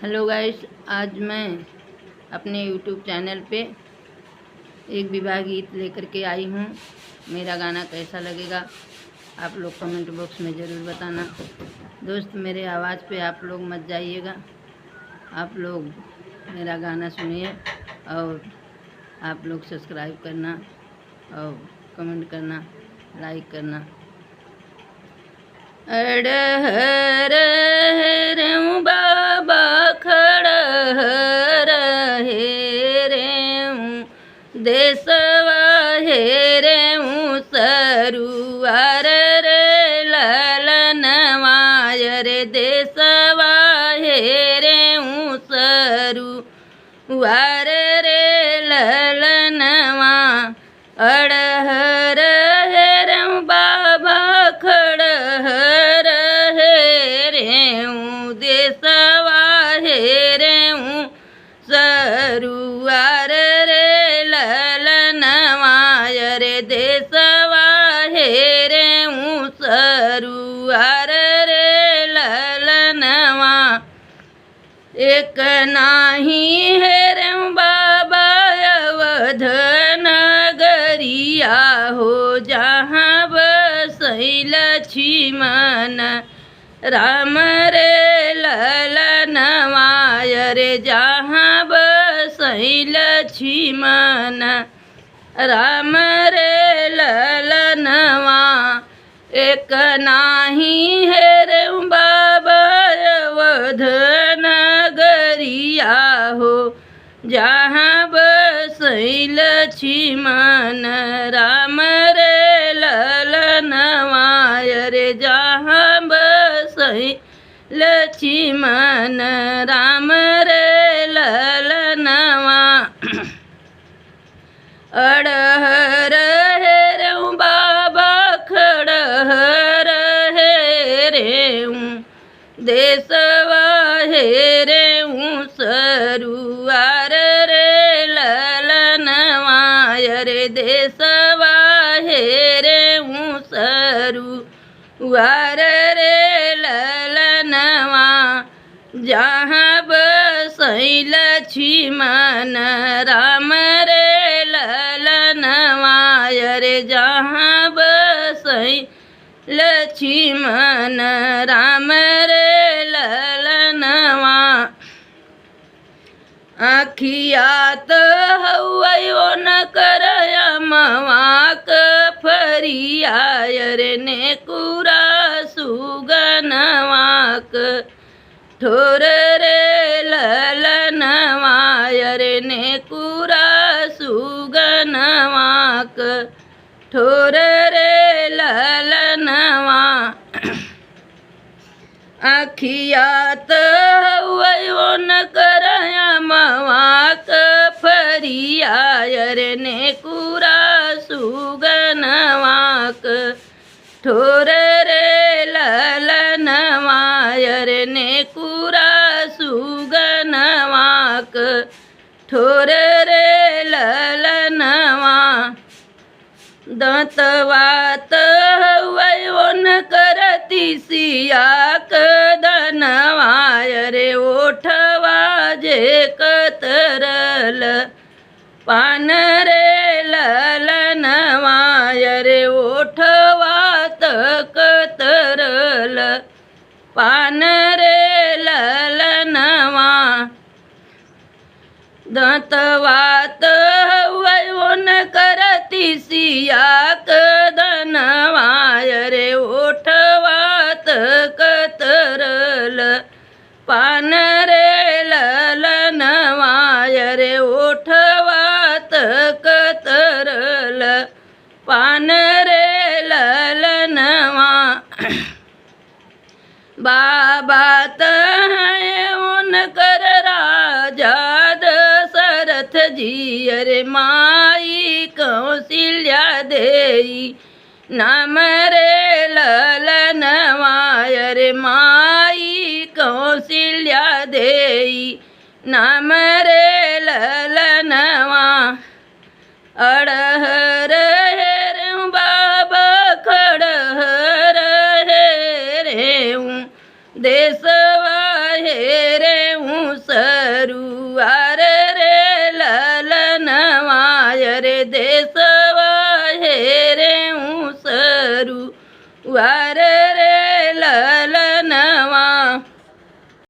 Hello guys, आज मैं अपने यूट्यूब चैनल पे एक विवाह गीत लेकर के आई हूँ। मेरा गाना कैसा लगेगा आप लोग कमेंट बॉक्स में ज़रूर बताना। दोस्त, मेरे आवाज़ पे आप लोग मत जाइएगा, आप लोग मेरा गाना सुनिए और आप लोग सब्सक्राइब करना और कमेंट करना, लाइक करना। अड़हर बाबा खड़हर हे रे देसवा हे रे सरुआर रे ललनवाय रे देसवा हे रे सरुआर रे ललनवा। अड़हर हे रे बाबा खड़हर हे रे देसवा हे रे सरुआर रे ललनवाय रे देसवा हे रे सरुआर रे ललनवा। एक नाही है रे बाबा अवध नगरिया हो, जहाँ बसैल लक्ष्मण राम रे ललनवाय रे, जहाँ बसैल लक्ष्मण राम रे ललनवा। एक नाही है रे बाबा अवध नगरिया हो, जहाँ बसैल लक्ष्मण राम रे ललनवाय रे, जहाँ बसैल लक्ष्मण राम रे ललनवा। अड़हर हे रे बाबा खड़हर हे रे देसवा हे रे सरुआर रे ललनवाय रे देसवा हे रे सरुआर रे ललनवा। जहाँ बसैल लक्ष्मण राम रे ललनवाय रे, जहाँ बसैल लक्ष्मण राम रे ललनवा। आखियात हवयो न करया मवाक फरियाय रे नेकुरा सुगनवाक ठोर रे ललनवाय रे नेकुरा सुगनवाक ठोर रे ललनवा। आखियात हवयो न करया मवाक फरियाय रे नेकुरा सुगनवाक ठोर रे ललनवाय रे नेकुरा सुगनवाक ठोर रे ललनवा। दंतवात हवयो न करती सियाक दनवाय रे, ओठवा जे कतरल पान रे ललनवाय रे, ओठवा कतरल पान रे ललनवा। दंतवात हवयो न करती सियाक दनवाय रे, ओठवात कतरल पान रे ललनवाय रे, ओठवात कतरल पान रे ललनवा। बाबा तय उन कर राजा दशरथ जी रे, माई कौशल्या देई नाम रे ललनवाय रे, माई कौशल्या देई नाम रे ललनवा। अड़हर हे रे बाबा खड़हर हे रे देसवा हे रे દેશવા હે રે હું સરું વાર રે લલ